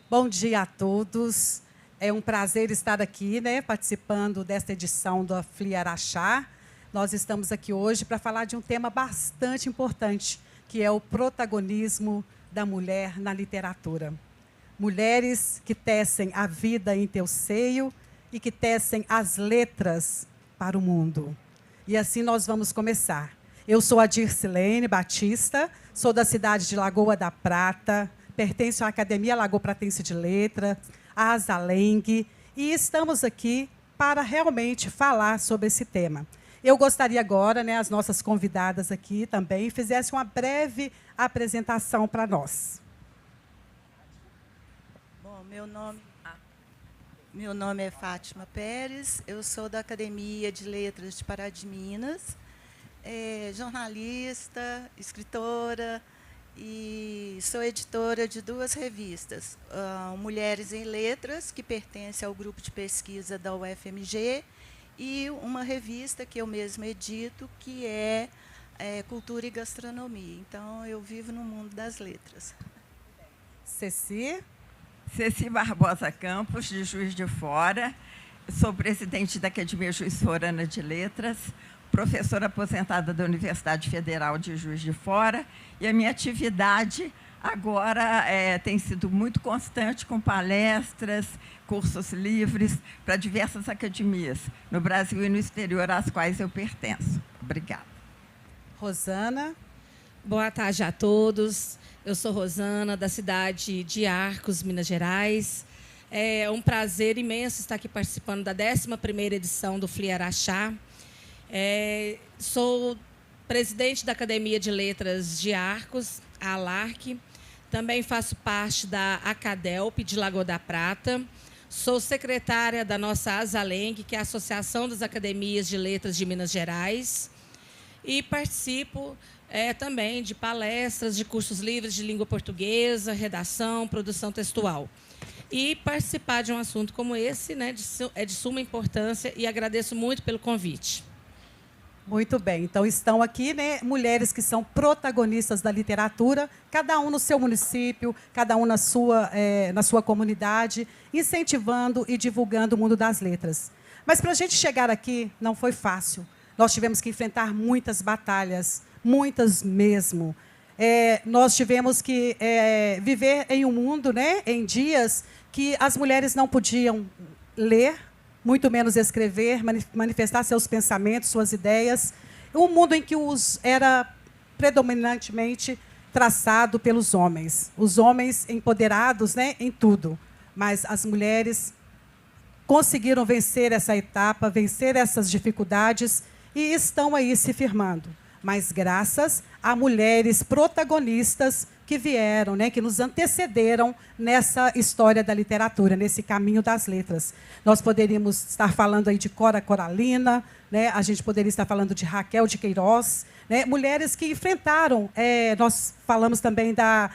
Bom dia a todos. É um prazer estar aqui, participando desta edição do FLIA Araxá. Nós estamos aqui hoje para falar de um tema bastante importante, que é o protagonismo da mulher na literatura. Mulheres que tecem a vida em teu seio e que tecem as letras para o mundo. E assim nós vamos começar. Eu sou a Dircilene Batista, sou da cidade de Lagoa da Prata, pertenço à Academia Lagopratense de Letras, a Asaleng, e estamos aqui para realmente falar sobre esse tema. Eu gostaria agora, as nossas convidadas aqui também fizessem uma breve apresentação para nós. Bom, meu nome é Fátima Pérez, eu sou da Academia de Letras de Pará de Minas, jornalista, escritora e sou editora de duas revistas, Mulheres em Letras, que pertence ao grupo de pesquisa da UFMG, e uma revista que eu mesma edito, que é Cultura e Gastronomia. Então, eu vivo no mundo das letras. Ceci Barbosa Campos, de Juiz de Fora. Sou presidente da Academia Juiz Forana de Letras, professora aposentada da Universidade Federal de Juiz de Fora, e a minha atividade agora tem sido muito constante, com palestras, cursos livres para diversas academias, no Brasil e no exterior, às quais eu pertenço. Obrigada. Rosana. Boa tarde a todos. Eu sou Rosana, da cidade de Arcos, Minas Gerais. É um prazer imenso estar aqui participando da 11ª edição do FLIA Araxá. Sou presidente da Academia de Letras de Arcos, a ALARC. Também faço parte da Acadelp de Lagoa da Prata. Sou secretária da nossa Asaleng, que é a Associação das Academias de Letras de Minas Gerais. E participo também de palestras, de cursos livres de língua portuguesa, redação, produção textual. E participar de um assunto como esse é de suma importância e agradeço muito pelo convite. Muito bem. Então, estão aqui mulheres que são protagonistas da literatura, cada um no seu município, cada um na sua comunidade, incentivando e divulgando o mundo das letras. Mas, para a gente chegar aqui, não foi fácil. Nós tivemos que enfrentar muitas batalhas, muitas mesmo. Nós tivemos que viver em um mundo, em dias que as mulheres não podiam ler, muito menos escrever, manifestar seus pensamentos, suas ideias. Um mundo em que era predominantemente traçado pelos homens. Os homens empoderados em tudo. Mas as mulheres conseguiram vencer essa etapa, vencer essas dificuldades e estão aí se firmando. Mas graças a mulheres protagonistas que vieram, que nos antecederam nessa história da literatura, nesse caminho das letras. Nós poderíamos estar falando aí de Cora Coralina, a gente poderia estar falando de Raquel de Queiroz, mulheres que enfrentaram, nós falamos também da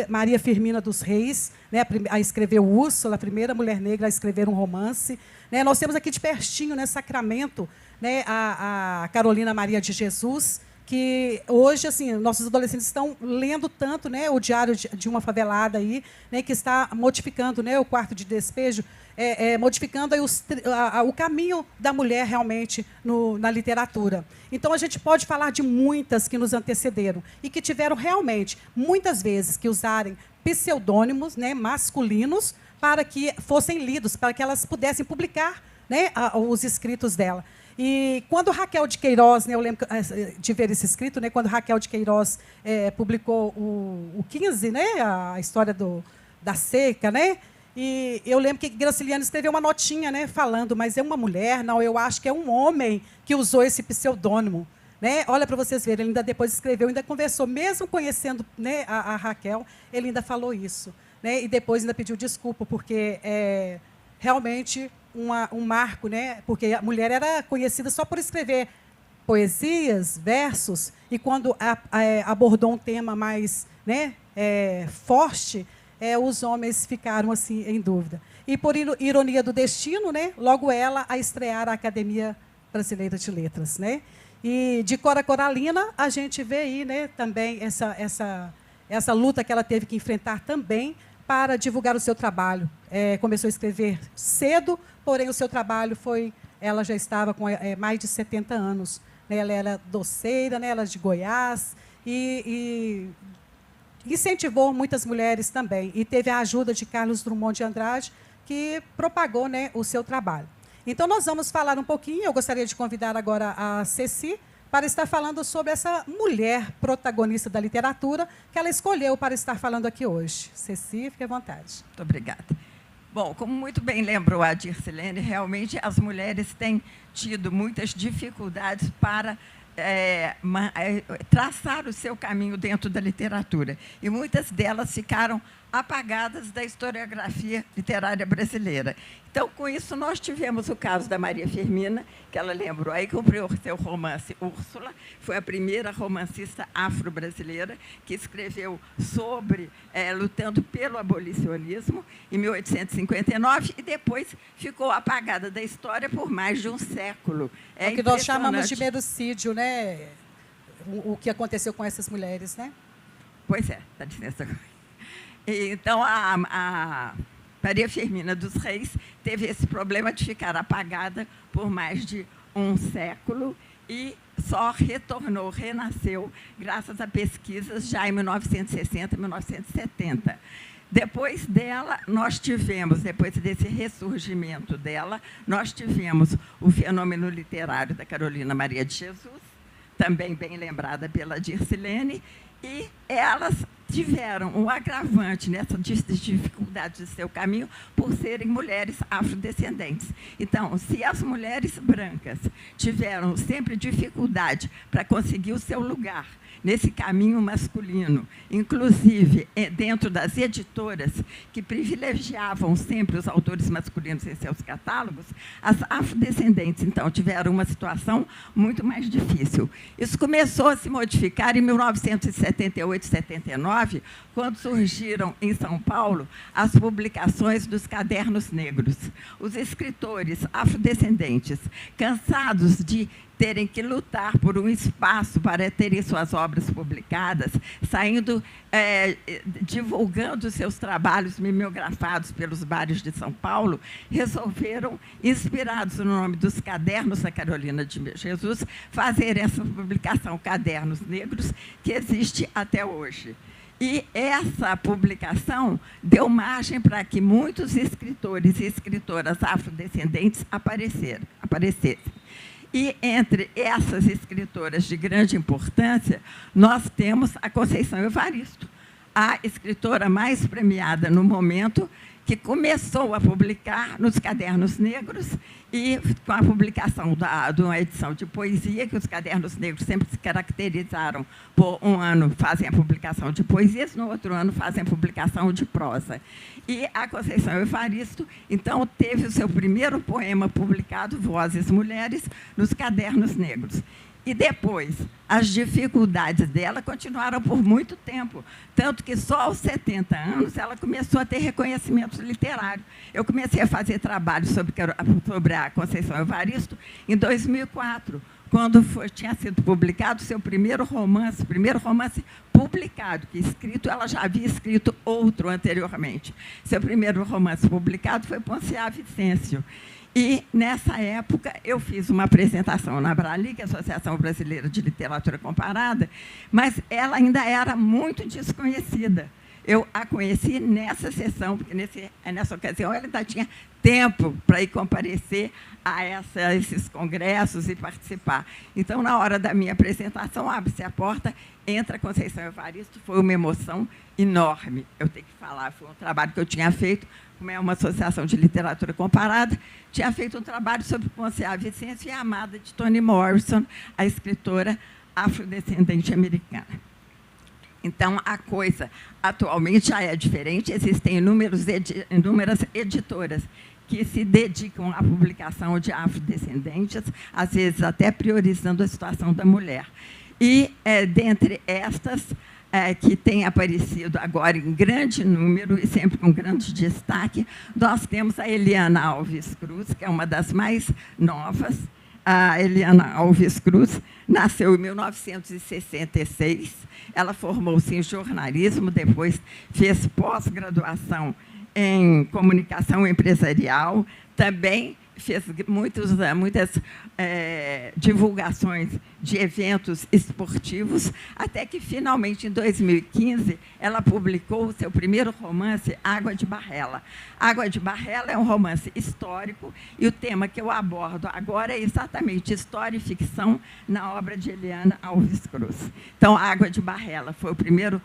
Maria Firmina dos Reis, a escrever Úrsula, a primeira mulher negra a escrever um romance. Nós temos aqui de pertinho, Sacramento, a Carolina Maria de Jesus, que hoje, assim, nossos adolescentes estão lendo tanto, o Diário de uma Favelada aí, que está modificando, o quarto de despejo, modificando aí o caminho da mulher realmente na literatura. Então, a gente pode falar de muitas que nos antecederam e que tiveram realmente, muitas vezes, que usarem pseudônimos masculinos para que fossem lidos, para que elas pudessem publicar os escritos dela. E quando Raquel de Queiroz, eu lembro de ver esse escrito, quando Raquel de Queiroz publicou o 15, a história da seca, e eu lembro que Graciliano escreveu uma notinha falando, mas é uma mulher? Não, eu acho que é um homem que usou esse pseudônimo. Olha para vocês verem, ele ainda depois escreveu, ainda conversou, mesmo conhecendo a Raquel, ele ainda falou isso. E depois ainda pediu desculpa, porque realmente um marco, porque a mulher era conhecida só por escrever poesias, versos, e quando abordou um tema mais forte, os homens ficaram assim em dúvida. E por ironia do destino, logo ela a estrear a Academia Brasileira de Letras. E de Cora Coralina, a gente vê aí também essa luta que ela teve que enfrentar também para divulgar o seu trabalho. Começou a escrever cedo, porém o seu trabalho ela já estava com mais de 70 anos. Né? Ela era doceira, né? Ela é de Goiás, e incentivou muitas mulheres também. E teve a ajuda de Carlos Drummond de Andrade, que propagou, né, o seu trabalho. Então, nós vamos falar um pouquinho, eu gostaria de convidar agora a Ceci, para estar falando sobre essa mulher protagonista da literatura, que ela escolheu para estar falando aqui hoje. Ceci, fique à vontade. Muito obrigada. Bom, como muito bem lembrou a Dircilene, realmente as mulheres têm tido muitas dificuldades para traçar o seu caminho dentro da literatura. E muitas delas ficaram apagadas da historiografia literária brasileira. Então, com isso, nós tivemos o caso da Maria Firmina, que ela lembrou aí, cumpriu o seu romance Úrsula, foi a primeira romancista afro-brasileira que escreveu sobre, lutando pelo abolicionismo, em 1859, e depois ficou apagada da história por mais de um século. É o que nós chamamos de merocídio, né? O que aconteceu com essas mulheres, né? Pois é, dá licença. Então, a Maria Firmina dos Reis teve esse problema de ficar apagada por mais de um século e só retornou, renasceu, graças a pesquisas já em 1960 e 1970. Depois dela, nós tivemos, depois desse ressurgimento dela, nós tivemos o fenômeno literário da Carolina Maria de Jesus, também bem lembrada pela Dircilene, e elas tiveram um agravante nessa dificuldade de seu caminho por serem mulheres afrodescendentes. Então, se as mulheres brancas tiveram sempre dificuldade para conseguir o seu lugar nesse caminho masculino, inclusive dentro das editoras que privilegiavam sempre os autores masculinos em seus catálogos, as afrodescendentes, então, tiveram uma situação muito mais difícil. Isso começou a se modificar em 1978, 79, quando surgiram em São Paulo as publicações dos Cadernos Negros. Os escritores afrodescendentes, cansados de terem que lutar por um espaço para terem suas obras publicadas, saindo, divulgando seus trabalhos mimeografados pelos bares de São Paulo, resolveram, inspirados no nome dos Cadernos da Carolina de Jesus, fazer essa publicação Cadernos Negros, que existe até hoje. E essa publicação deu margem para que muitos escritores e escritoras afrodescendentes aparecessem. E, entre essas escritoras de grande importância, nós temos a Conceição Evaristo, a escritora mais premiada no momento, que começou a publicar nos Cadernos Negros e com a publicação de uma edição de poesia, que os Cadernos Negros sempre se caracterizaram por um ano fazem a publicação de poesias, no outro ano fazem a publicação de prosa. E a Conceição Evaristo, então, teve o seu primeiro poema publicado, Vozes Mulheres, nos Cadernos Negros. E depois, as dificuldades dela continuaram por muito tempo, tanto que só aos 70 anos ela começou a ter reconhecimento literário. Eu comecei a fazer trabalho sobre a Conceição Evaristo em 2004, quando tinha sido publicado o seu primeiro romance publicado, que escrito, ela já havia escrito outro anteriormente. Seu primeiro romance publicado foi Ponciá Vicêncio. E, nessa época, eu fiz uma apresentação na Abrali, que é a Associação Brasileira de Literatura Comparada, mas ela ainda era muito desconhecida. Eu a conheci nessa sessão, porque nessa ocasião ela ainda tinha tempo para ir comparecer a esses congressos e participar. Então, na hora da minha apresentação, abre-se a porta, entra a Conceição Evaristo, foi uma emoção enorme. Eu tenho que falar, foi um trabalho que eu tinha feito, como é uma associação de literatura comparada, tinha feito um trabalho sobre Ponciá Vicêncio e a amada de Toni Morrison, a escritora afrodescendente americana. Então, a coisa atualmente já é diferente, existem inúmeras editoras que se dedicam à publicação de afrodescendentes, às vezes até priorizando a situação da mulher. E, dentre estas, que têm aparecido agora em grande número e sempre com grande destaque, nós temos a Eliana Alves Cruz, que é uma das mais novas, A Eliana Alves Cruz nasceu em 1966. Ela formou-se em jornalismo, depois fez pós-graduação em comunicação empresarial, também fez muitas divulgações de eventos esportivos, até que, finalmente, em 2015, ela publicou o seu primeiro romance, Água de Barrela. Água de Barrela é um romance histórico, e o tema que eu abordo agora é exatamente história e ficção na obra de Eliana Alves Cruz. Então, Água de Barrela foi o primeiro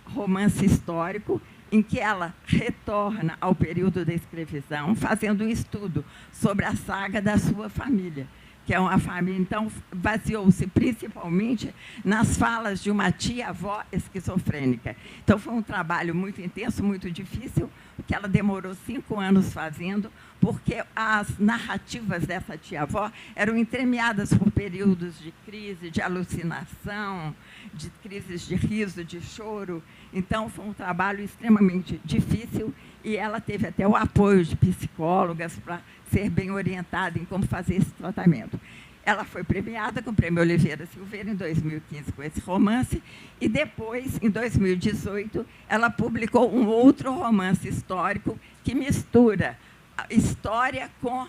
romance histórico em que ela retorna ao período da escravidão, fazendo um estudo sobre a saga da sua família, que é uma família, então, baseou-se principalmente nas falas de uma tia-avó esquizofrênica. Então, foi um trabalho muito intenso, muito difícil, que ela demorou 5 anos fazendo, porque as narrativas dessa tia-avó eram entremeadas por períodos de crise, de alucinação, de crises de riso, de choro. Então, foi um trabalho extremamente difícil, e ela teve até o apoio de psicólogas para ser bem orientada em como fazer esse tratamento. Ela foi premiada com o Prêmio Oliveira Silveira em 2015 com esse romance, e depois, em 2018, ela publicou um outro romance histórico que mistura a história com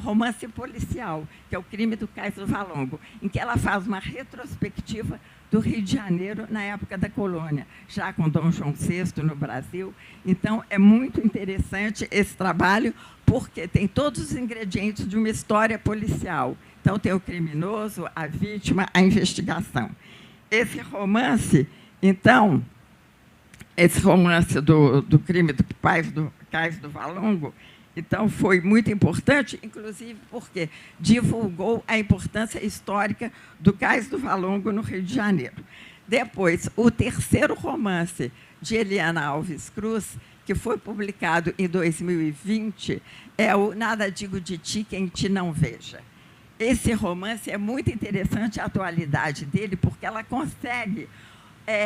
romance policial, que é O Crime do Cais do Valongo, em que ela faz uma retrospectiva do Rio de Janeiro na época da colônia, já com Dom João VI no Brasil. Então, é muito interessante esse trabalho, porque tem todos os ingredientes de uma história policial. Então, tem o criminoso, a vítima, a investigação. Esse romance, então, esse romance do crime do Cais do Valongo, então, foi muito importante, inclusive porque divulgou a importância histórica do Cais do Valongo no Rio de Janeiro. Depois, o terceiro romance de Eliana Alves Cruz, que foi publicado em 2020, é o Nada Digo de Ti, Quem Te Não Veja. Esse romance é muito interessante, a atualidade dele, porque ela consegue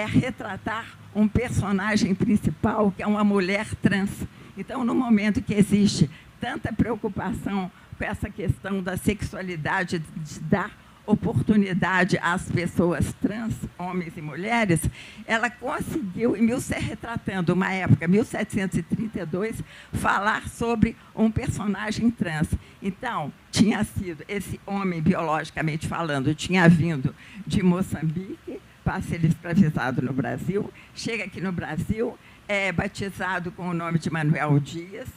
retratar um personagem principal, que é uma mulher trans. Então, no momento que existe tanta preocupação com essa questão da sexualidade, de dar oportunidade às pessoas trans, homens e mulheres, ela conseguiu, retratando uma época, 1732, falar sobre um personagem trans. Então, tinha sido, esse homem, biologicamente falando, tinha vindo de Moçambique para ser escravizado no Brasil, chega aqui no Brasil, é batizado com o nome de Manuel Dias,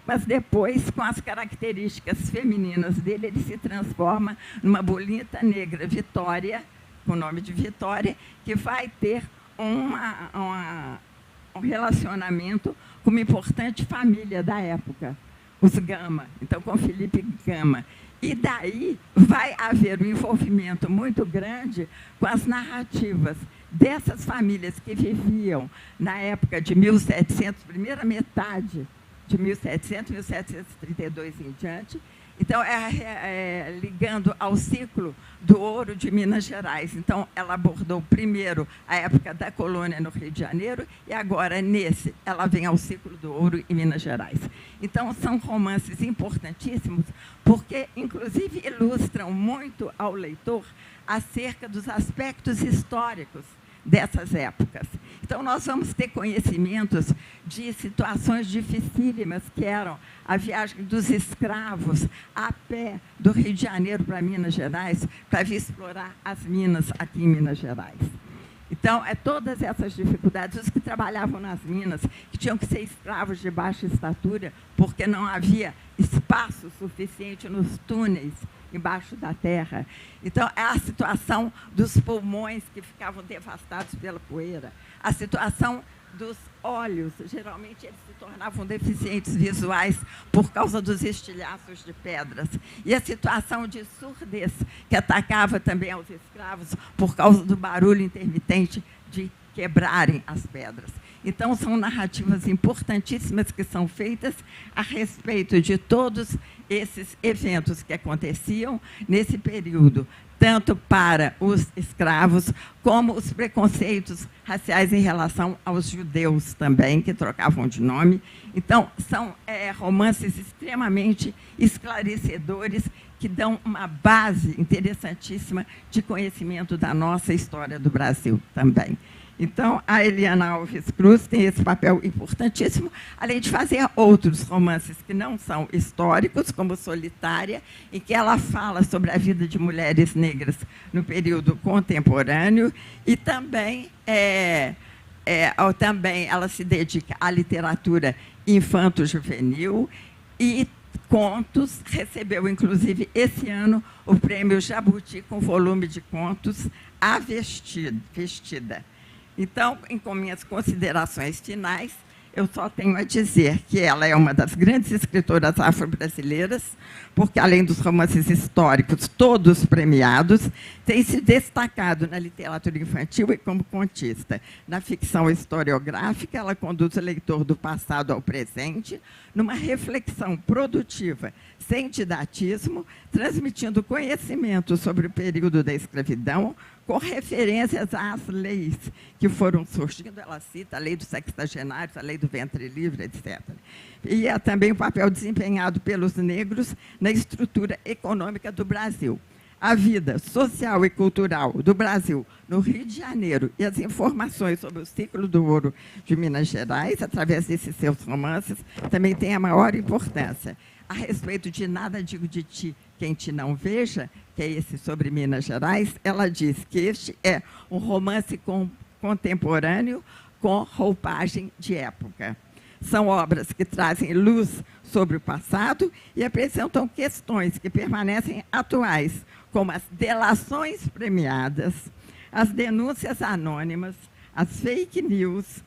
mas depois, com as características femininas dele, ele se transforma numa bonita negra Vitória, com o nome de Vitória, que vai ter um relacionamento com uma importante família da época, os Gama, então com Felipe Gama. E daí vai haver um envolvimento muito grande com as narrativas dessas famílias que viviam na época de 1700, primeira metade de 1700, 1732 em diante. Então, ligando ao ciclo do ouro de Minas Gerais. Então, ela abordou primeiro a época da colônia no Rio de Janeiro, e agora, ela vem ao ciclo do ouro em Minas Gerais. Então, são romances importantíssimos, porque, inclusive, ilustram muito ao leitor acerca dos aspectos históricos dessas épocas. Então, nós vamos ter conhecimentos de situações dificílimas, que eram a viagem dos escravos a pé do Rio de Janeiro para Minas Gerais, para vir explorar as minas aqui em Minas Gerais. Então, todas essas dificuldades, os que trabalhavam nas minas, que tinham que ser escravos de baixa estatura, porque não havia espaço suficiente nos túneis embaixo da terra. Então, é a situação dos pulmões que ficavam devastados pela poeira, a situação dos olhos, geralmente eles se tornavam deficientes visuais por causa dos estilhaços de pedras, e a situação de surdez, que atacava também aos escravos por causa do barulho intermitente de quebrarem as pedras. Então, são narrativas importantíssimas que são feitas a respeito de todos esses eventos que aconteciam nesse período, tanto para os escravos, como os preconceitos raciais em relação aos judeus também, que trocavam de nome. Então, são romances extremamente esclarecedores, que dão uma base interessantíssima de conhecimento da nossa história do Brasil também. Então, a Eliana Alves Cruz tem esse papel importantíssimo, além de fazer outros romances que não são históricos, como Solitária, em que ela fala sobre a vida de mulheres negras no período contemporâneo, e também, também ela se dedica à literatura infanto-juvenil e contos, recebeu, inclusive, esse ano, o prêmio Jabuti com volume de contos A Vestida. Então, com minhas considerações finais, eu só tenho a dizer que ela é uma das grandes escritoras afro-brasileiras, porque, além dos romances históricos, todos premiados, tem se destacado na literatura infantil e como contista. Na ficção historiográfica, ela conduz o leitor do passado ao presente, numa reflexão produtiva, sem didatismo, transmitindo conhecimento sobre o período da escravidão, com referências às leis que foram surgindo. Ela cita a lei dos sexagenários, a lei do ventre livre, etc. E é também o papel desempenhado pelos negros na estrutura econômica do Brasil. A vida social e cultural do Brasil no Rio de Janeiro e as informações sobre o ciclo do ouro de Minas Gerais, através desses seus romances, também têm a maior importância. A respeito de Nada Digo de Ti, Quem Te Não Veja, que é esse sobre Minas Gerais, ela diz que este é um romance contemporâneo com roupagem de época. São obras que trazem luz sobre o passado e apresentam questões que permanecem atuais, como as delações premiadas, as denúncias anônimas, as fake news,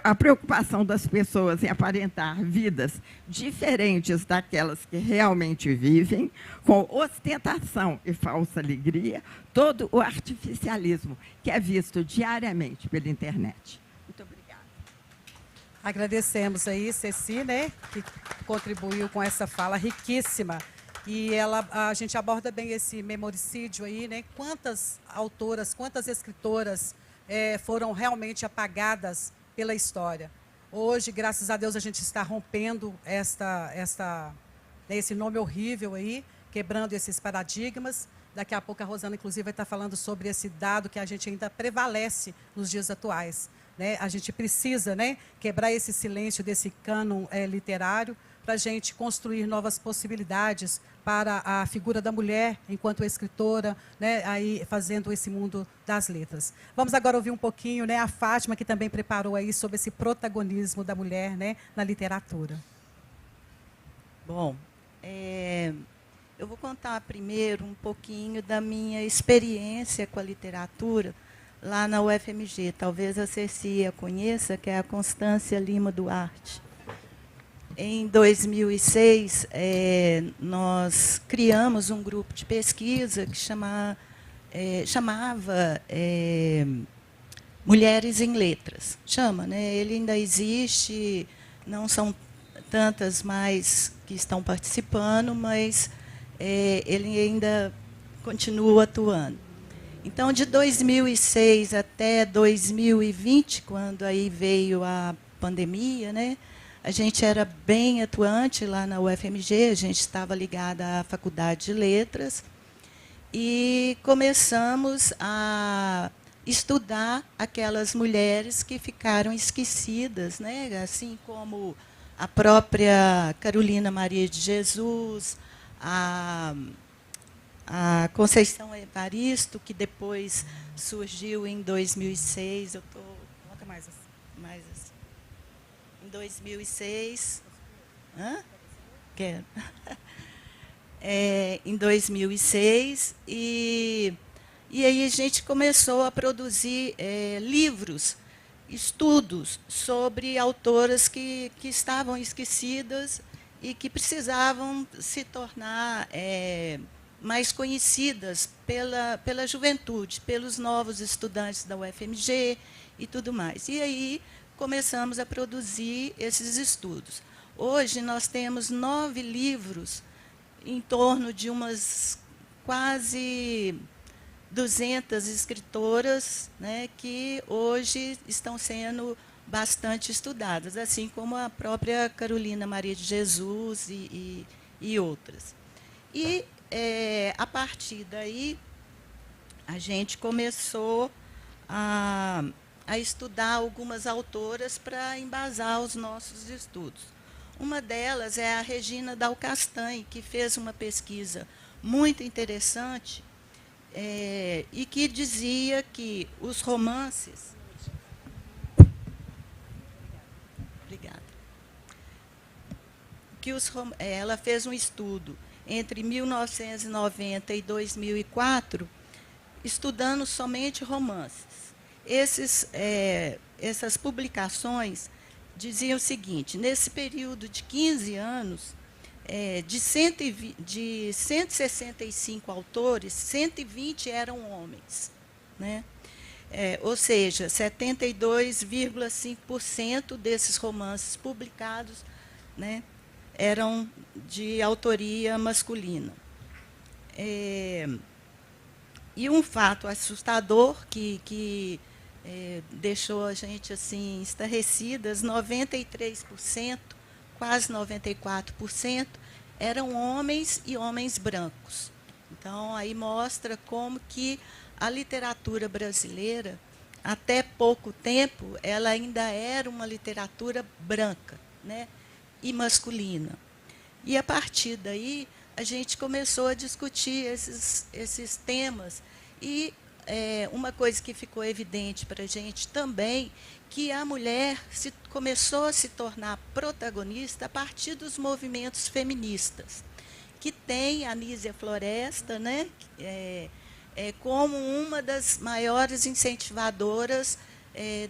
a preocupação das pessoas em aparentar vidas diferentes daquelas que realmente vivem, com ostentação e falsa alegria, todo o artificialismo que é visto diariamente pela internet. Muito obrigada. Agradecemos aí, Ceci, né, que contribuiu com essa fala riquíssima. E a gente aborda bem esse memoricídio aí, né? Quantas autoras, quantas escritoras foram realmente apagadas pela história. Hoje, graças a Deus, a gente está rompendo esse nome horrível aí, quebrando esses paradigmas. Daqui a pouco a Rosana, inclusive, vai estar falando sobre esse dado que a gente ainda prevalece nos dias atuais, né? A gente precisa, né, quebrar esse silêncio desse cânon literário para a gente construir novas possibilidades para a figura da mulher enquanto escritora, né, aí fazendo esse mundo das letras. Vamos agora ouvir um pouquinho, né, a Fátima, que também preparou aí sobre esse protagonismo da mulher, né, na literatura. Bom, eu vou contar primeiro um pouquinho da minha experiência com a literatura lá na UFMG. Talvez a Ceci a conheça, que é a Constância Lima Duarte. Em 2006, nós criamos um grupo de pesquisa que chamava Mulheres em Letras. Chama, né? Ele ainda existe, não são tantas mais que estão participando, mas ele ainda continua atuando. Então, de 2006 até 2020, quando aí veio a pandemia, né? A gente era bem atuante lá na UFMG, a gente estava ligada à Faculdade de Letras, e começamos a estudar aquelas mulheres que ficaram esquecidas, né? Assim como a própria Carolina Maria de Jesus, a Conceição Evaristo, que depois surgiu em 2006. Coloca mais assim. 2006. Quero. Em 2006, e aí a gente começou a produzir livros, estudos sobre autoras que estavam esquecidas e que precisavam se tornar mais conhecidas pela juventude, pelos novos estudantes da UFMG e tudo mais. E aí começamos a produzir esses estudos. Hoje, nós temos 9 livros, em torno de umas quase 200 escritoras, né, que hoje estão sendo bastante estudadas, assim como a própria Carolina Maria de Jesus e outras. E, a partir daí, a gente começou a estudar algumas autoras para embasar os nossos estudos. Uma delas é a Regina Dal Castanho, que fez uma pesquisa muito interessante e que dizia que os romances... Obrigada. Ela fez um estudo entre 1990 e 2004, estudando somente romances. Essas publicações diziam o seguinte: nesse período de 15 anos, de 165 autores, 120 eram homens, né? Ou seja, 72,5% desses romances publicados, né, eram de autoria masculina. E um fato assustador que deixou a gente assim estarrecidas: 93%, quase 94%, eram homens e homens brancos. Então, aí mostra como que a literatura brasileira, até pouco tempo, ela ainda era uma literatura branca, né, e masculina. E, a partir daí, a gente começou a discutir esses temas. E uma coisa que ficou evidente para a gente também, que a mulher começou a se tornar protagonista a partir dos movimentos feministas, que tem a Anísia Floresta, né, como uma das maiores incentivadoras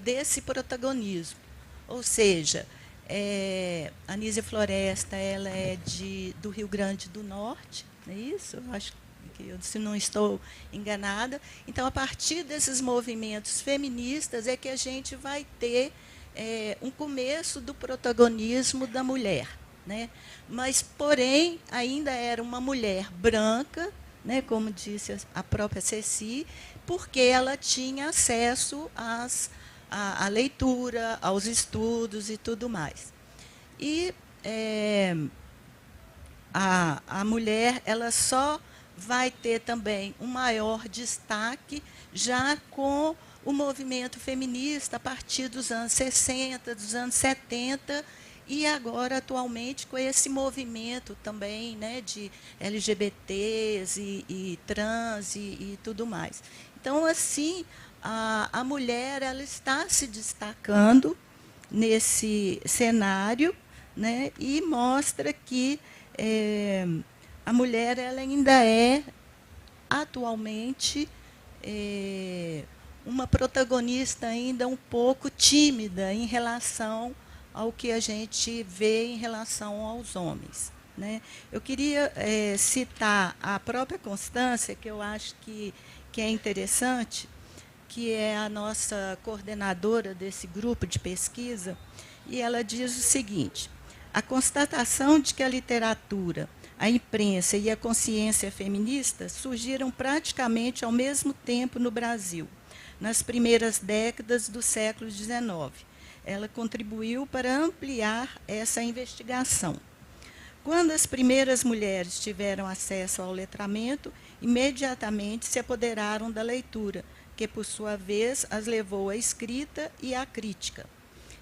desse protagonismo. Ou seja, a Anísia Floresta, ela é do Rio Grande do Norte, não é isso? Eu acho que, se não estou enganada. Então, a partir desses movimentos feministas é que a gente vai ter um começo do protagonismo da mulher, né? Mas, porém, ainda era uma mulher branca, né, como disse a própria Ceci, porque ela tinha acesso à leitura, aos estudos e tudo mais. E a mulher, ela só vai ter também um maior destaque já com o movimento feminista a partir dos anos 60, dos anos 70, e agora, atualmente, com esse movimento também, né, de LGBTs e trans e tudo mais. Então, assim, a mulher, ela está se destacando nesse cenário, né, e mostra que a mulher, ela ainda é, atualmente, uma protagonista ainda um pouco tímida em relação ao que a gente vê em relação aos homens, né? Eu queria citar a própria Constância, que eu acho que é interessante, que é a nossa coordenadora desse grupo de pesquisa, e ela diz o seguinte: a constatação de que a literatura, a imprensa e a consciência feminista surgiram praticamente ao mesmo tempo no Brasil, nas primeiras décadas do século XIX. Ela contribuiu para ampliar essa investigação. Quando as primeiras mulheres tiveram acesso ao letramento, imediatamente se apoderaram da leitura, que, por sua vez, as levou à escrita e à crítica.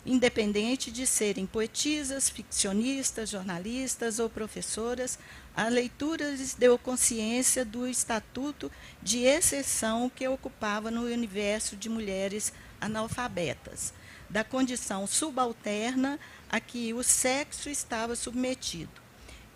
Independente de serem poetisas, ficcionistas, jornalistas ou professoras, a leitura lhes deu consciência do estatuto de exceção que ocupava no universo de mulheres analfabetas, da condição subalterna a que o sexo estava submetido,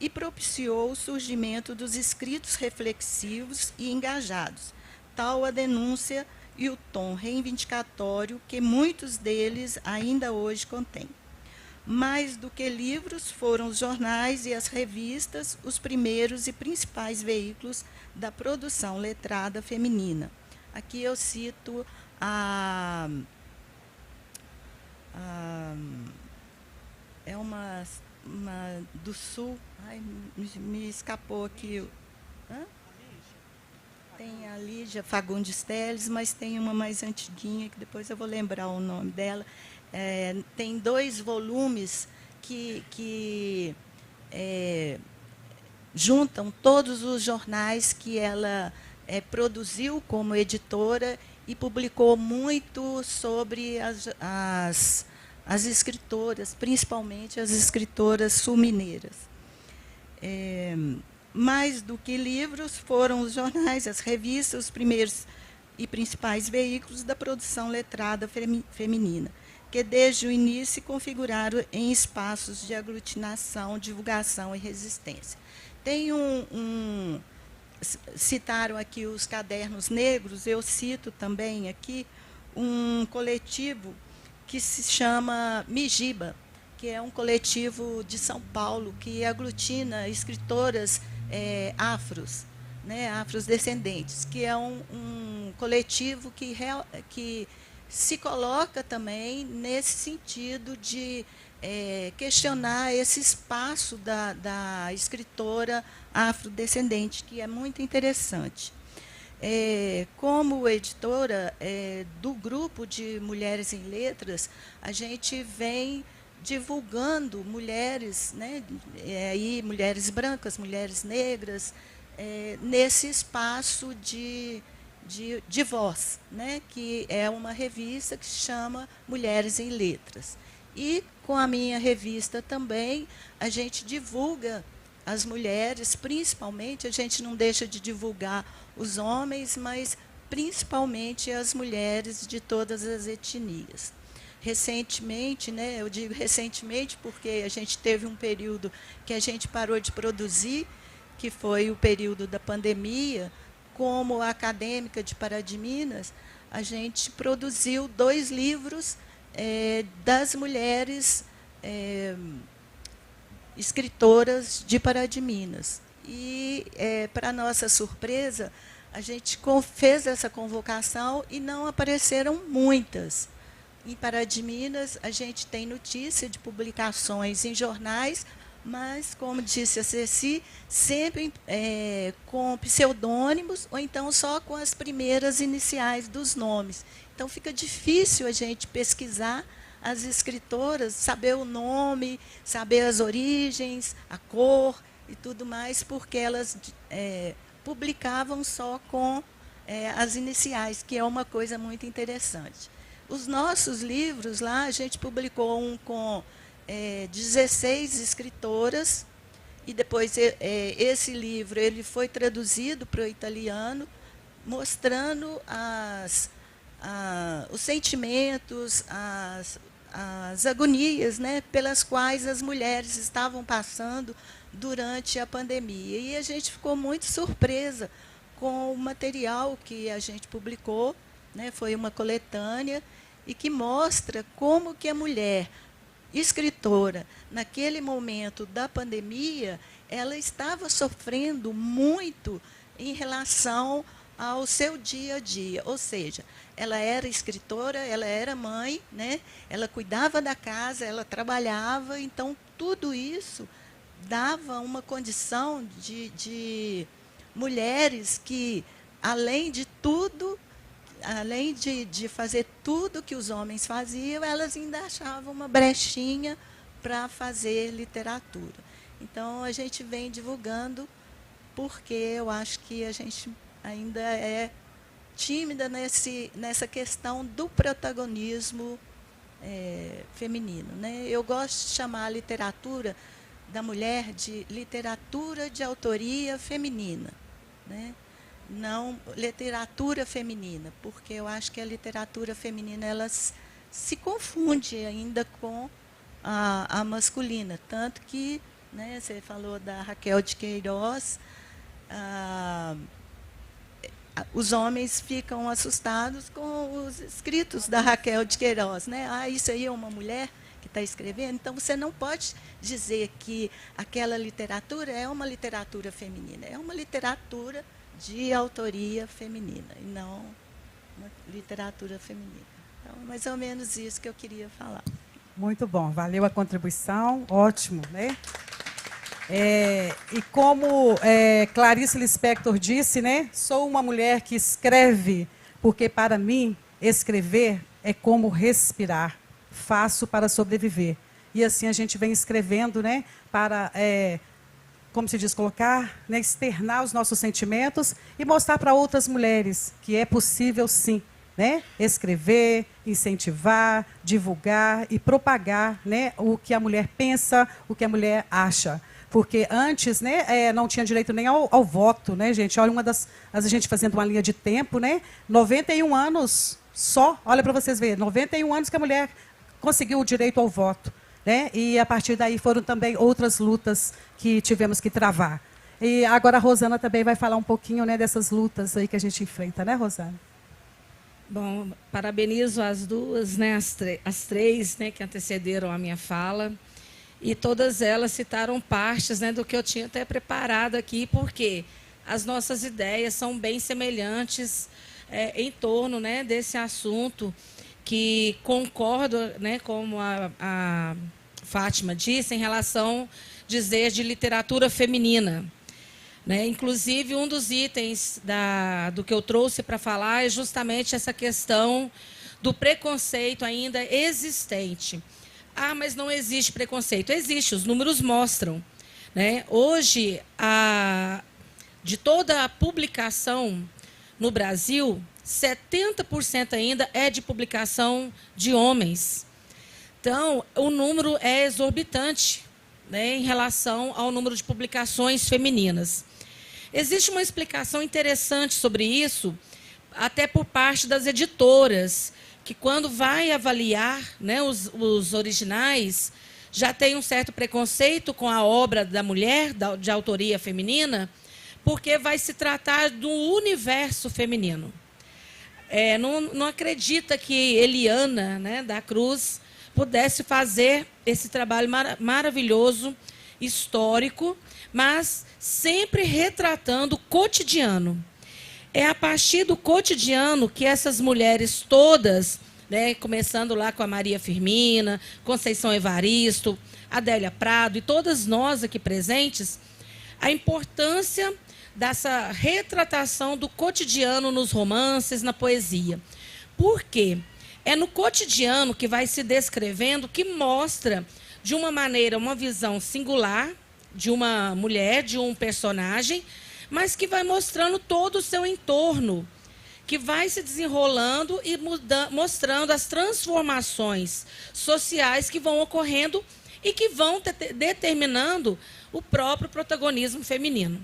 e propiciou o surgimento dos escritos reflexivos e engajados, tal a denúncia e o tom reivindicatório que muitos deles ainda hoje contêm. Mais do que livros, foram os jornais e as revistas os primeiros e principais veículos da produção letrada feminina. Aqui eu cito a é uma do Sul. Ai, me escapou aqui. Hã? Tem a Lígia Fagundes Teles, mas tem uma mais antiguinha, que depois eu vou lembrar o nome dela. Tem 2 volumes que juntam todos os jornais que ela produziu como editora e publicou muito sobre as escritoras, principalmente as escritoras sul-mineiras. Mais do que livros, foram os jornais, as revistas, os primeiros e principais veículos da produção letrada feminina, que desde o início se configuraram em espaços de aglutinação, divulgação e resistência. Tem citaram aqui os Cadernos Negros, eu cito também aqui um coletivo que se chama Mijiba, que é um coletivo de São Paulo que aglutina escritoras afros, né, afrodescendentes, que é um coletivo que se coloca também nesse sentido de questionar esse espaço da escritora afrodescendente, que é muito interessante. Como editora do grupo de Mulheres em Letras, a gente vem divulgando mulheres, né, mulheres brancas, mulheres negras, nesse espaço de voz, né, que é uma revista que se chama Mulheres em Letras. E, com a minha revista também, a gente divulga as mulheres, principalmente, a gente não deixa de divulgar os homens, mas principalmente as mulheres de todas as etnias. Recentemente, né, eu digo recentemente porque a gente teve um período que a gente parou de produzir, que foi o período da pandemia. Como acadêmica de Pará de Minas, a gente produziu 2 livros das mulheres escritoras de Pará de Minas. E, para nossa surpresa, a gente fez essa convocação e não apareceram muitas. Em Pará de Minas, a gente tem notícia de publicações em jornais, mas, como disse a Ceci, sempre com pseudônimos ou então só com as primeiras iniciais dos nomes. Então, fica difícil a gente pesquisar as escritoras, saber o nome, saber as origens, a cor e tudo mais, porque elas publicavam só com as iniciais, que é uma coisa muito interessante. Os nossos livros, lá, a gente publicou um com 16 escritoras, e depois esse livro ele foi traduzido para o italiano, mostrando os sentimentos, as agonias, né, pelas quais as mulheres estavam passando durante a pandemia. E a gente ficou muito surpresa com o material que a gente publicou, né, foi uma coletânea, e que mostra como que a mulher escritora, naquele momento da pandemia, ela estava sofrendo muito em relação ao seu dia a dia. Ou seja, ela era escritora, ela era mãe, né? Ela cuidava da casa, ela trabalhava, então tudo isso dava uma condição de mulheres que, além de tudo, além de fazer tudo que os homens faziam, elas ainda achavam uma brechinha para fazer literatura. Então, a gente vem divulgando, porque eu acho que a gente ainda é tímida nessa questão do protagonismo feminino, né? Eu gosto de chamar a literatura da mulher de literatura de autoria feminina, né? Não literatura feminina, porque eu acho que a literatura feminina ela se confunde ainda com a masculina, tanto que, né, você falou da Raquel de Queiroz, os homens ficam assustados com os escritos da Raquel de Queiroz, né? Isso aí é uma mulher que está escrevendo. Então, você não pode dizer que aquela literatura é uma literatura feminina, é uma literatura de autoria feminina, e não uma literatura feminina. Então, é mais ou menos isso que eu queria falar. Muito bom, valeu a contribuição, ótimo, né? E como Clarice Lispector disse, né? Sou uma mulher que escreve, porque para mim escrever é como respirar, faço para sobreviver. E assim a gente vem escrevendo, né? Para, como se diz, colocar, né? Externar os nossos sentimentos e mostrar para outras mulheres que é possível sim, né? Escrever, incentivar, divulgar e propagar, né? O que a mulher pensa, o que a mulher acha. Porque antes, né, não tinha direito nem ao voto, né, gente? Olha, a gente fazendo uma linha de tempo, né? 91 anos só, olha para vocês verem, 91 anos que a mulher conseguiu o direito ao voto, né? E a partir daí foram também outras lutas que tivemos que travar. E agora a Rosana também vai falar um pouquinho, né, dessas lutas aí que a gente enfrenta, né, Rosana? Bom, parabenizo as duas, né, as três, né, que antecederam a minha fala. E todas elas citaram partes, né, do que eu tinha até preparado aqui, porque as nossas ideias são bem semelhantes em torno, né, desse assunto, que concordo, né, como a Fátima disse, em relação a dizer de literatura feminina. Né? Inclusive, um dos itens do que eu trouxe para falar é justamente essa questão do preconceito ainda existente. Ah, mas não existe preconceito. Existe, os números mostram. Né? Hoje, de toda a publicação no Brasil, 70% ainda é de publicação de homens. Então, o número é exorbitante, né, em relação ao número de publicações femininas. Existe uma explicação interessante sobre isso, até por parte das editoras, que quando vai avaliar, né, os originais, já tem um certo preconceito com a obra da mulher, de autoria feminina, porque vai se tratar do universo feminino. Não acredita que Eliana, né, da Cruz pudesse fazer esse trabalho maravilhoso, histórico, mas sempre retratando o cotidiano. É a partir do cotidiano que essas mulheres todas, né, começando lá com a Maria Firmina, Conceição Evaristo, Adélia Prado e todas nós aqui presentes, a importância dessa retratação do cotidiano nos romances, na poesia. Por quê? É no cotidiano que vai se descrevendo, que mostra, de uma maneira, uma visão singular de uma mulher, de um personagem, mas que vai mostrando todo o seu entorno, que vai se desenrolando e mostrando as transformações sociais que vão ocorrendo e que vão determinando o próprio protagonismo feminino.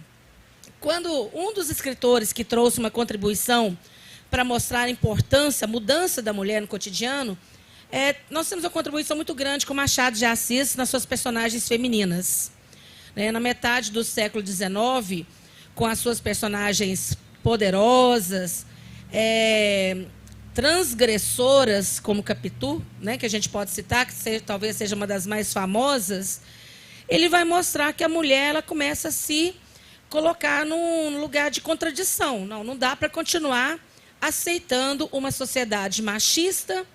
Quando um dos escritores que trouxe uma contribuição para mostrar a importância, a mudança da mulher no cotidiano, nós temos uma contribuição muito grande com Machado de Assis nas suas personagens femininas. Na metade do século XIX, com as suas personagens poderosas, transgressoras, como Capitu, né, que a gente pode citar, que talvez seja uma das mais famosas, ele vai mostrar que a mulher ela começa a se colocar num lugar de contradição. Não dá para continuar aceitando uma sociedade machista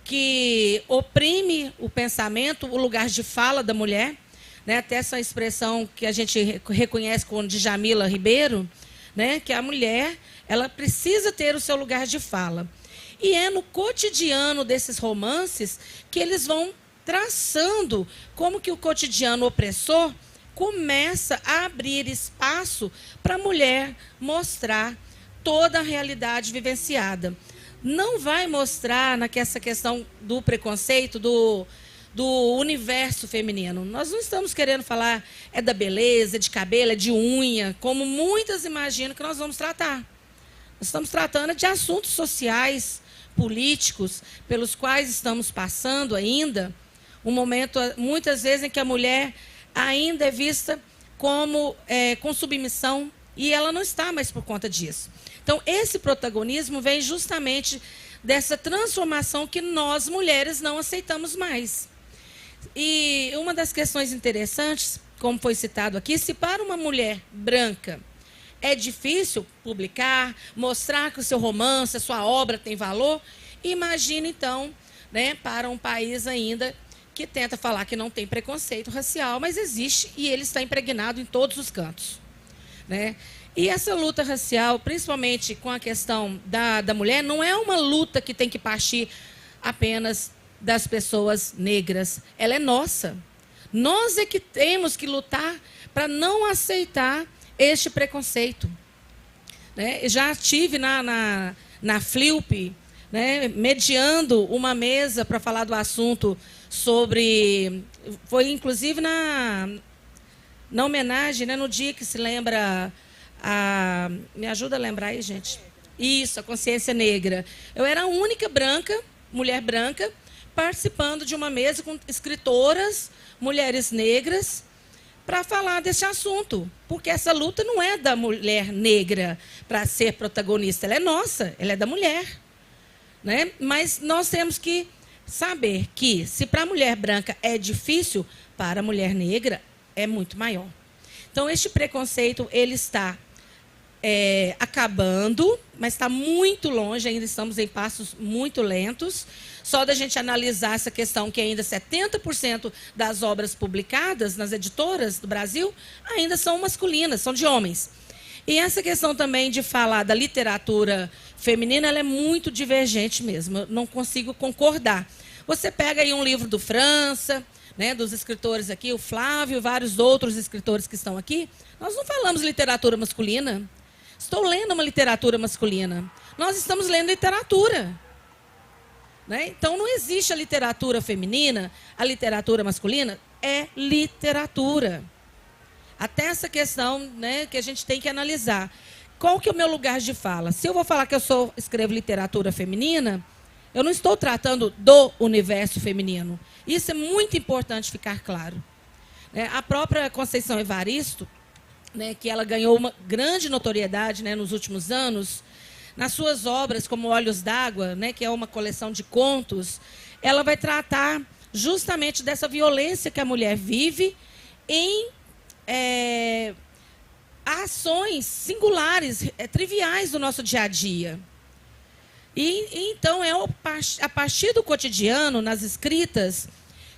que oprime o pensamento, o lugar de fala da mulher, né? Até essa expressão que a gente reconhece como de Jamila Ribeiro, né? Que a mulher ela precisa ter o seu lugar de fala. E é no cotidiano desses romances que eles vão traçando como que o cotidiano opressor começa a abrir espaço para a mulher mostrar toda a realidade vivenciada. Não vai mostrar nessa questão do preconceito, do universo feminino. Nós não estamos querendo falar da beleza, de cabelo, de unha, como muitas imaginam que nós vamos tratar. Nós estamos tratando de assuntos sociais, políticos, pelos quais estamos passando ainda, um momento, muitas vezes, em que a mulher ainda é vista como com submissão, e ela não está mais por conta disso. Então, esse protagonismo vem justamente dessa transformação que nós, mulheres, não aceitamos mais. E uma das questões interessantes, como foi citado aqui, se para uma mulher branca é difícil publicar, mostrar que o seu romance, a sua obra tem valor, imagine, então, né, para um país ainda que tenta falar que não tem preconceito racial, mas existe e ele está impregnado em todos os cantos, né? E essa luta racial, principalmente com a questão da mulher, não é uma luta que tem que partir apenas das pessoas negras. Ela é nossa. Nós é que temos que lutar para não aceitar este preconceito, né? Já estive na FLIUP, né, mediando uma mesa para falar do assunto sobre... Foi, inclusive, na homenagem, né, no dia que se lembra... me ajuda a lembrar aí, gente? Isso, a consciência negra. Eu era a única branca, mulher branca, participando de uma mesa com escritoras, mulheres negras, para falar desse assunto. Porque essa luta não é da mulher negra para ser protagonista, ela é nossa, ela é da mulher, né? Mas nós temos que saber que, se para a mulher branca é difícil, para a mulher negra é muito maior. Então, este preconceito ele está acabando, mas está muito longe, ainda estamos em passos muito lentos. Só da gente analisar essa questão que ainda 70% das obras publicadas nas editoras do Brasil ainda são masculinas, são de homens. E essa questão também de falar da literatura feminina, ela é muito divergente mesmo, eu não consigo concordar. Você pega aí um livro do França, né, dos escritores aqui, o Flávio e vários outros escritores que estão aqui, nós não falamos literatura masculina. Estou lendo uma literatura masculina. Nós estamos lendo literatura, né? Então, não existe a literatura feminina, a literatura masculina é literatura. Até essa questão, né, que a gente tem que analisar. Qual que é o meu lugar de fala? Se eu vou falar que eu escrevo literatura feminina, eu não estou tratando do universo feminino. Isso é muito importante ficar claro. A própria Conceição Evaristo, né, que ela ganhou uma grande notoriedade, né, nos últimos anos, nas suas obras, como Olhos d'Água, né, que é uma coleção de contos, ela vai tratar justamente dessa violência que a mulher vive em ações singulares, triviais do nosso dia a dia. E então, é a partir do cotidiano, nas escritas,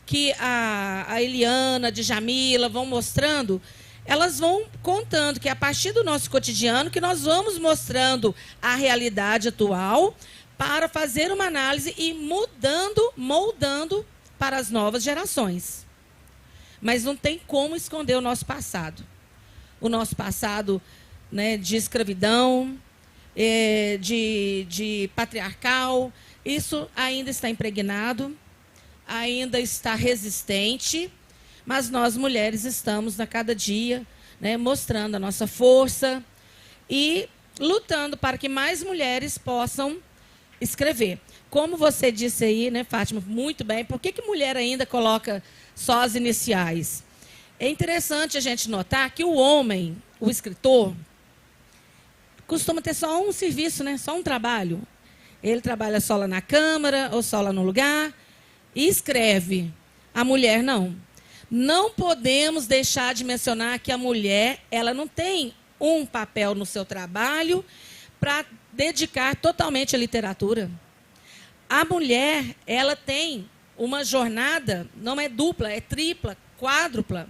que a Eliana, a Djamila vão mostrando, elas vão contando que é a partir do nosso cotidiano que nós vamos mostrando a realidade atual para fazer uma análise e moldando para as novas gerações. Mas não tem como esconder o nosso passado. O nosso passado, né, de escravidão, de patriarcal, isso ainda está impregnado, ainda está resistente, mas nós, mulheres, estamos a cada dia, né, mostrando a nossa força e lutando para que mais mulheres possam escrever. Como você disse aí, né, Fátima, muito bem, por que mulher ainda coloca só as iniciais? É interessante a gente notar que o homem, o escritor, costuma ter só um serviço, né, só um trabalho. Ele trabalha só lá na Câmara ou só lá no lugar e escreve. A mulher, não. Não podemos deixar de mencionar que a mulher, ela não tem um papel no seu trabalho para dedicar totalmente à literatura. A mulher, ela tem uma jornada, não é dupla, é tripla, quádrupla.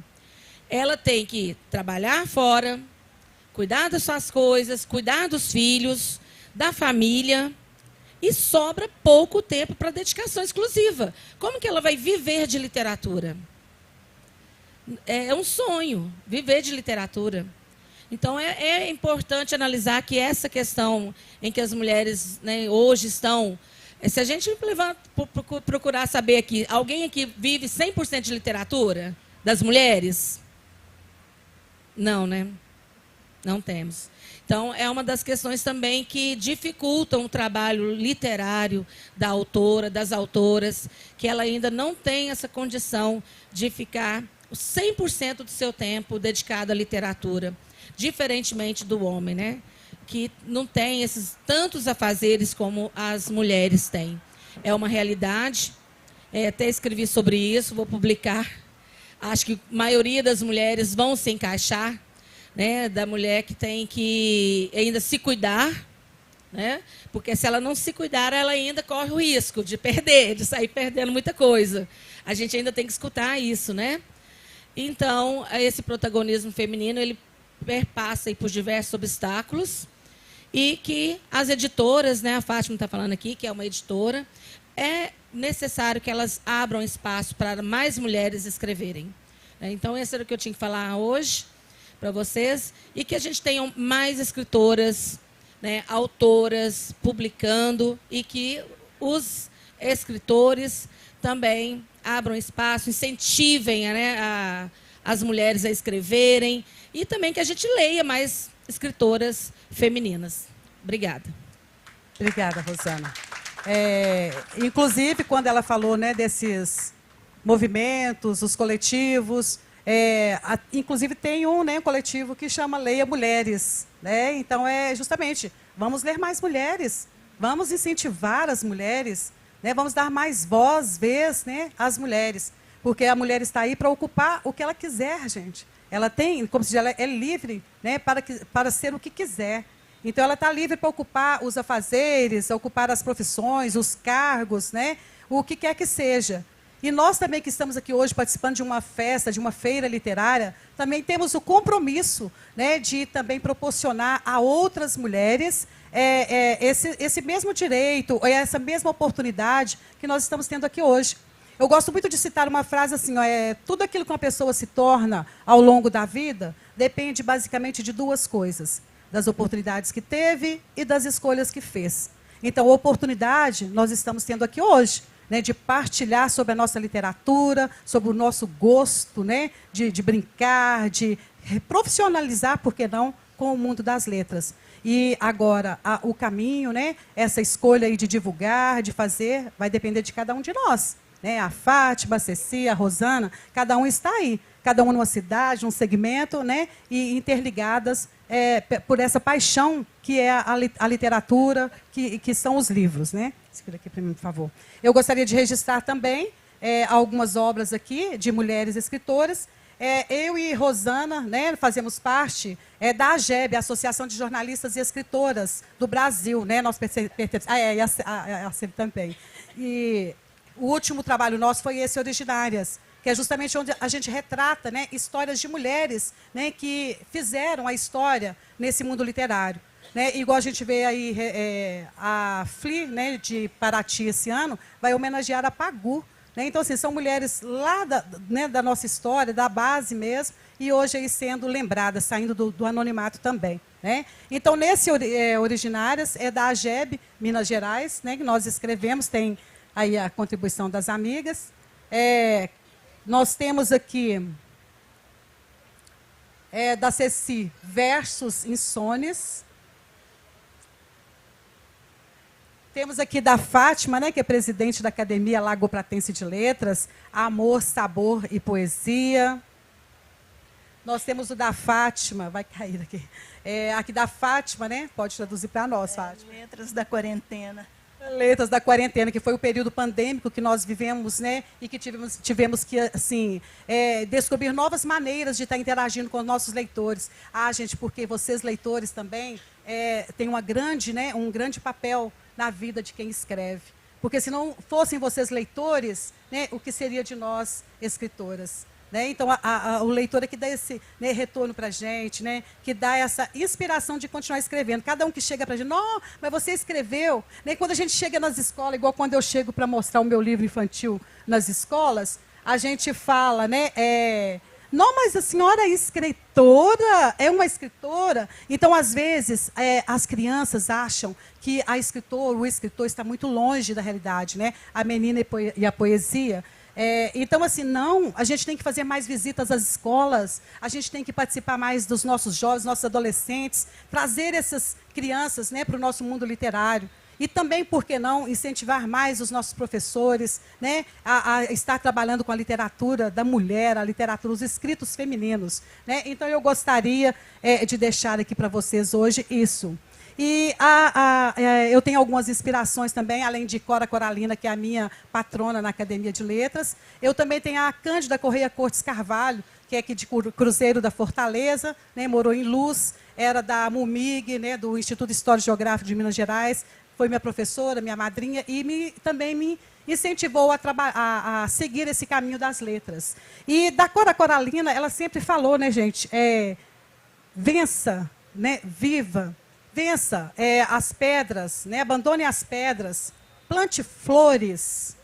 Ela tem que trabalhar fora, cuidar das suas coisas, cuidar dos filhos, da família, e sobra pouco tempo para dedicação exclusiva. Como que ela vai viver de literatura? É um sonho, viver de literatura. Então, é importante analisar que essa questão em que as mulheres, né, hoje estão... Se a gente procurar saber aqui, alguém aqui vive 100% de literatura? Das mulheres? Não, né? Não temos. Então, é uma das questões também que dificultam o trabalho literário da autora, das autoras, que ela ainda não tem essa condição de ficar 100% do seu tempo dedicado à literatura, diferentemente do homem, né? Que não tem esses tantos afazeres como as mulheres têm. É uma realidade, até escrevi sobre isso, vou publicar. Acho que a maioria das mulheres vão se encaixar, né, da mulher que tem que ainda se cuidar, né? Porque se ela não se cuidar, ela ainda corre o risco de perder, de sair perdendo muita coisa. A gente ainda tem que escutar isso, né? Então, esse protagonismo feminino, ele perpassa aí por diversos obstáculos e que as editoras, né, a Fátima está falando aqui, que é uma editora, é necessário que elas abram espaço para mais mulheres escreverem. Então, esse era o que eu tinha que falar hoje para vocês, e que a gente tenha mais escritoras, né, autoras publicando, e que os escritores também abram espaço, incentivem, né, as mulheres a escreverem, e também que a gente leia mais escritoras femininas. Obrigada. Obrigada, Rosana. Inclusive, quando ela falou, né, desses movimentos, os coletivos, inclusive tem um, né, coletivo que chama Leia Mulheres, né? Então, justamente, vamos ler mais mulheres, vamos incentivar as mulheres, né? Vamos dar mais vez, né, às mulheres, porque a mulher está aí para ocupar o que ela quiser, gente. Ela tem, como se diz, ela é livre, né, para ser o que quiser. Então, ela está livre para ocupar os afazeres, ocupar as profissões, os cargos, né, o que quer que seja. E nós também, que estamos aqui hoje participando de uma festa, de uma feira literária, também temos o compromisso, né, de também proporcionar a outras mulheres esse mesmo direito, essa mesma oportunidade que nós estamos tendo aqui hoje. Eu gosto muito de citar uma frase assim, tudo aquilo que uma pessoa se torna ao longo da vida depende basicamente de duas coisas: das oportunidades que teve e das escolhas que fez. Então, a oportunidade nós estamos tendo aqui hoje, né, de partilhar sobre a nossa literatura, sobre o nosso gosto, né, de brincar, de profissionalizar, por que não, com o mundo das letras. E agora, o caminho, né, essa escolha aí de divulgar, de fazer, vai depender de cada um de nós. Né? A Fátima, a Ceci, a Rosana, cada um está aí. Cada um numa cidade, num segmento, né, e interligadas por essa paixão que é a literatura, que são os livros. Né? Escreva aqui para mim, por favor. Eu gostaria de registrar também algumas obras aqui de mulheres escritoras. Eu e Rosana, né, fazemos parte da AGEB, Associação de Jornalistas e Escritoras do Brasil. Né? Nós pertencemos. A CEB também. E o último trabalho nosso foi esse, Originárias, que é justamente onde a gente retrata, né, histórias de mulheres, né, que fizeram a história nesse mundo literário. Né? Igual a gente vê aí, a FLI, né, de Paraty esse ano, vai homenagear a Pagu. Né? Então, assim, são mulheres lá da nossa história, da base mesmo, e hoje aí sendo lembradas, saindo do anonimato também. Né? Então, nesse Originárias, é da AGEB, Minas Gerais, né, que nós escrevemos, tem aí a contribuição das amigas. Nós temos aqui, da Ceci, Versos Insones. Temos aqui da Fátima, né, que é presidente da Academia Lagopratense de Letras, Amor, Sabor e Poesia. Nós temos o da Fátima, vai cair aqui. Aqui da Fátima, né? Pode traduzir para nós, Fátima. Letras da Quarentena. Letras da Quarentena, que foi o período pandêmico que nós vivemos, né, e que tivemos que, assim, descobrir novas maneiras de estar interagindo com os nossos leitores. Gente, porque vocês, leitores, também têm um grande papel na vida de quem escreve. Porque se não fossem vocês leitores, né, o que seria de nós, escritoras? Né? Então, o leitor é que dá esse, né, retorno para a gente, né, que dá essa inspiração de continuar escrevendo. Cada um que chega para a gente, não, mas você escreveu. Né? Quando a gente chega nas escolas, igual quando eu chego para mostrar o meu livro infantil nas escolas, a gente fala, né, não, mas a senhora é escritora, é uma escritora. Então, às vezes, as crianças acham que a escritora, o escritor está muito longe da realidade, né? A menina e a poesia. Então, assim, não, a gente tem que fazer mais visitas às escolas, a gente tem que participar mais dos nossos jovens, nossos adolescentes, trazer essas crianças, né, para o nosso mundo literário. E também, por que não, incentivar mais os nossos professores, né, a estar trabalhando com a literatura da mulher, a literatura, os escritos femininos. Né? Então, eu gostaria de deixar aqui para vocês hoje isso. E eu tenho algumas inspirações também, além de Cora Coralina, que é a minha patrona na Academia de Letras. Eu também tenho a Cândida Correia Cortes Carvalho, que é aqui de Cruzeiro da Fortaleza, né, morou em Luz, era da MUMIG, né, do Instituto Histórico e Geográfico de Minas Gerais, foi minha professora, minha madrinha, e também me incentivou a seguir esse caminho das letras. E da Cora Coralina, ela sempre falou, né, gente, vença, né, viva, vença as pedras, né, abandone as pedras, plante flores,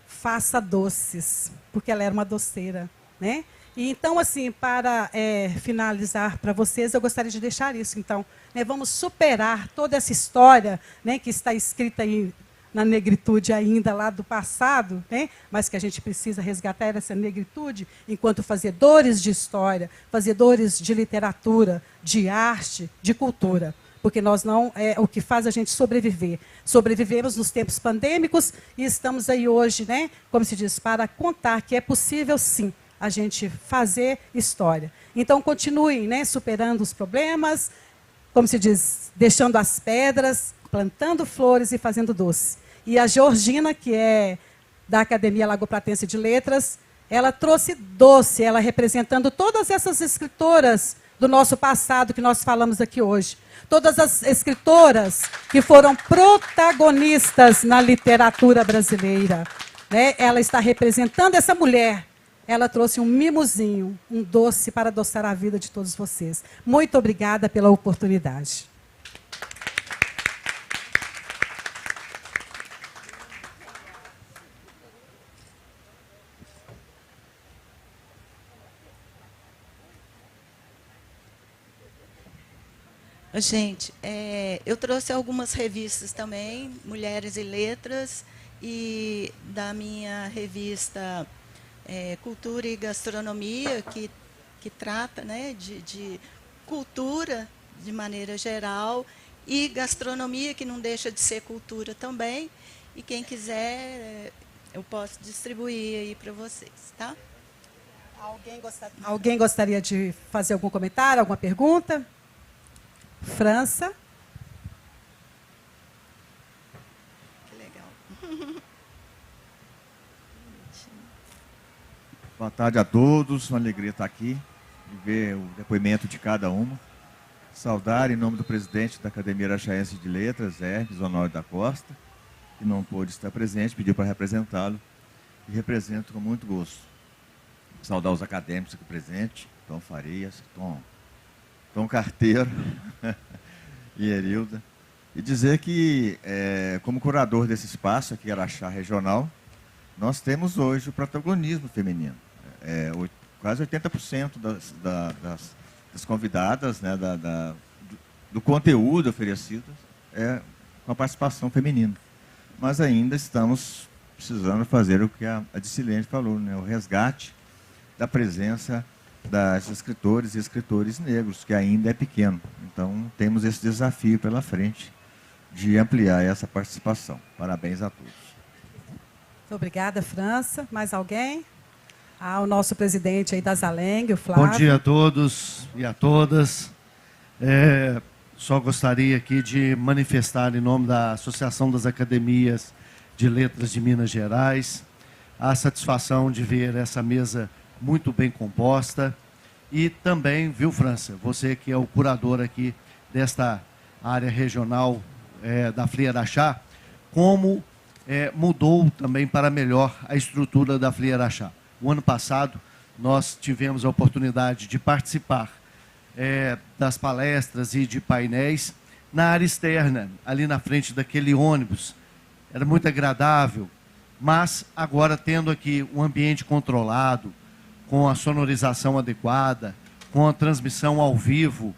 faça doces, porque ela era uma doceira, né? E então, assim, para finalizar para vocês, eu gostaria de deixar isso. Então, né, vamos superar toda essa história, né, que está escrita aí na negritude ainda lá do passado, né, mas que a gente precisa resgatar essa negritude enquanto fazedores de história, fazedores de literatura, de arte, de cultura. Porque nós não o que faz a gente sobreviver. Sobrevivemos nos tempos pandêmicos e estamos aí hoje, né, como se diz, para contar que é possível, sim, a gente fazer história. Então, continuem, né, superando os problemas, como se diz, deixando as pedras, plantando flores e fazendo doce. E a Georgina, que é da Academia Lagopratense de Letras, ela trouxe doce, ela representando todas essas escritoras do nosso passado que nós falamos aqui hoje. Todas as escritoras que foram protagonistas na literatura brasileira, né? Ela está representando essa mulher. Ela trouxe um mimozinho, um doce para adoçar a vida de todos vocês. Muito obrigada pela oportunidade. Gente, eu trouxe algumas revistas também, Mulheres e Letras, e da minha revista Cultura e Gastronomia, que trata, né, de cultura de maneira geral, e gastronomia, que não deixa de ser cultura também. E quem quiser, eu posso distribuir aí para vocês, tá? Alguém gostaria de fazer algum comentário, alguma pergunta? França. Que legal. Boa tarde a todos, uma alegria estar aqui e ver o depoimento de cada uma. Saudar em nome do presidente da Academia Araxaense de Letras, Hermes Honório da Costa, que não pôde estar presente, pediu para representá-lo e represento com muito gosto. Saudar os acadêmicos aqui presentes, Tom Farias, Tom Carteiro e Erilda. E dizer que, como curador desse espaço aqui, Araxá Regional, nós temos hoje o protagonismo feminino. Quase 80% das convidadas, né, do conteúdo oferecido com a participação feminina. Mas ainda estamos precisando fazer o que a Dicilene falou, né, o resgate da presença das escritores e escritores negros, que ainda é pequeno. Então, temos esse desafio pela frente de ampliar essa participação. Parabéns a todos. Muito obrigada, França. Mais alguém? O nosso presidente aí da Zaleng, o Flávio. Bom dia a todos e a todas. Só gostaria aqui de manifestar em nome da Associação das Academias de Letras de Minas Gerais a satisfação de ver essa mesa muito bem composta. E também, viu, França, você que é o curador aqui desta área regional da FLI Araxá, como mudou também para melhor a estrutura da FLI Araxá. O ano passado, nós tivemos a oportunidade de participar das palestras e de painéis na área externa, ali na frente daquele ônibus. Era muito agradável, mas agora tendo aqui um ambiente controlado, com a sonorização adequada, com a transmissão ao vivo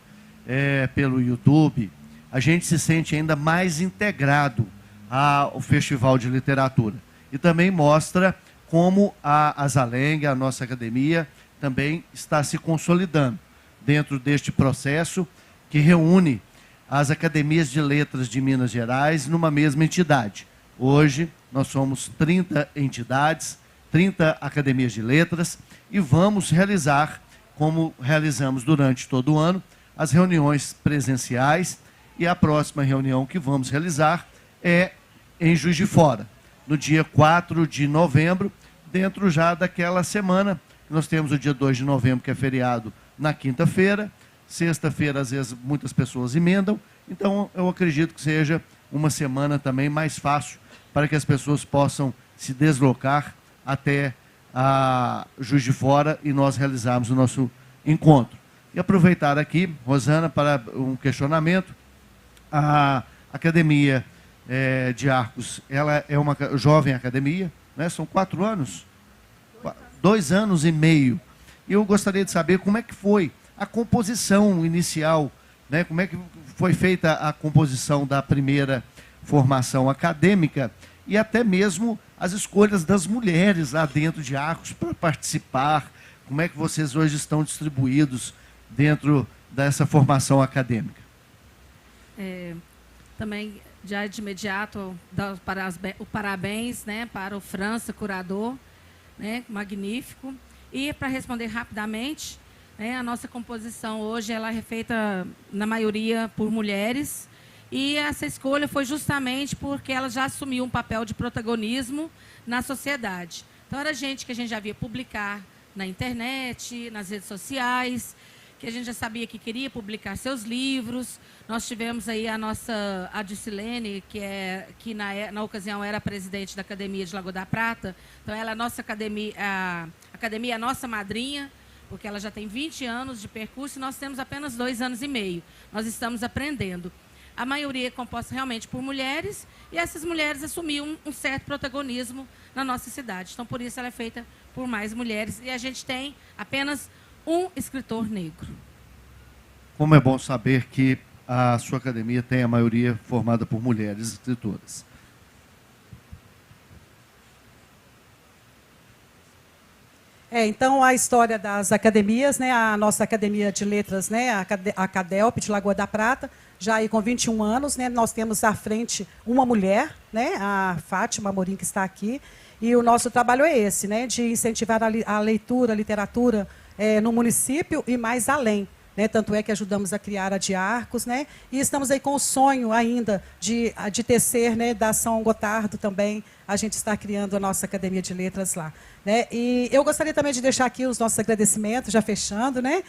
pelo YouTube, a gente se sente ainda mais integrado ao Festival de Literatura. E também mostra como a Zaleng, a nossa academia, também está se consolidando dentro deste processo que reúne as academias de letras de Minas Gerais numa mesma entidade. Hoje, nós somos 30 entidades, 30 academias de letras, e vamos realizar, como realizamos durante todo o ano, as reuniões presenciais, e a próxima reunião que vamos realizar é em Juiz de Fora, no dia 4 de novembro, dentro já daquela semana Nós temos o dia 2 de novembro, que é feriado, na quinta-feira. Sexta-feira, às vezes, muitas pessoas emendam. Então, eu acredito que seja uma semana também mais fácil para que as pessoas possam se deslocar até a Juiz de Fora e nós realizarmos o nosso encontro. E aproveitar aqui, Rosana, para um questionamento. A Academia de Arcos, ela é uma jovem academia, né? São 4 anos, 2 anos e meio. E eu gostaria de saber como é que foi a composição inicial, né? Como é que foi feita a composição da primeira formação acadêmica e até mesmo as escolhas das mulheres lá dentro de Arcos para participar. Como é que vocês hoje estão distribuídos dentro dessa formação acadêmica? Também, já de imediato, dar o parabéns, né, para o França, curador, né, magnífico. E, para responder rapidamente, né, a nossa composição hoje ela é feita, na maioria, por mulheres. E essa escolha foi justamente porque ela já assumiu um papel de protagonismo na sociedade. Então, era gente que a gente já via publicar na internet, nas redes sociais, que a gente já sabia que queria publicar seus livros. Nós tivemos aí a Dicilene, que na ocasião era presidente da Academia de Lagoa da Prata. Então, ela é a nossa academia, a academia é a nossa madrinha, porque ela já tem 20 anos de percurso e nós temos apenas 2 anos e meio. Nós estamos aprendendo. A maioria é composta realmente por mulheres, e essas mulheres assumiam um certo protagonismo na nossa cidade. Então, por isso, ela é feita por mais mulheres. E a gente tem apenas um escritor negro. Como é bom saber que a sua academia tem a maioria formada por mulheres escritoras. Então, a história das academias, né, a nossa Academia de Letras, né, a Cadelp de Lagoa da Prata, já aí com 21 anos, né, nós temos à frente uma mulher, né, a Fátima Amorim, que está aqui, e o nosso trabalho é esse, né, de incentivar a leitura, a literatura no município e mais além. Né, tanto é que ajudamos a criar a de Arcos, né, e estamos aí com o sonho ainda de tecer, né, da São Gotardo também, a gente está criando a nossa Academia de Letras lá. Né, e eu gostaria também de deixar aqui os nossos agradecimentos, já fechando, né,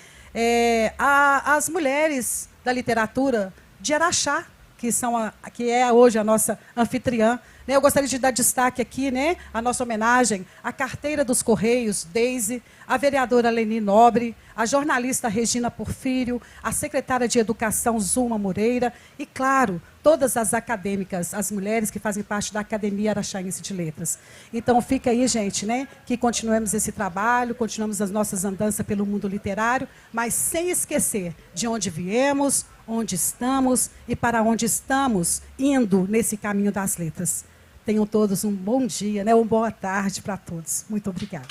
às mulheres da literatura de Araxá, que é hoje a nossa anfitriã. Eu gostaria de dar destaque aqui, né, a nossa homenagem à carteira dos Correios, Deise, a vereadora Leni Nobre, a jornalista Regina Porfírio, a secretária de Educação Zulma Moreira e, claro, todas as acadêmicas, as mulheres que fazem parte da Academia Araxaense de Letras. Então, fica aí, gente, né, que continuemos esse trabalho, continuamos as nossas andanças pelo mundo literário, mas sem esquecer de onde viemos, onde estamos e para onde estamos indo nesse caminho das letras. Tenham todos um bom dia, né, uma boa tarde para todos. Muito obrigada.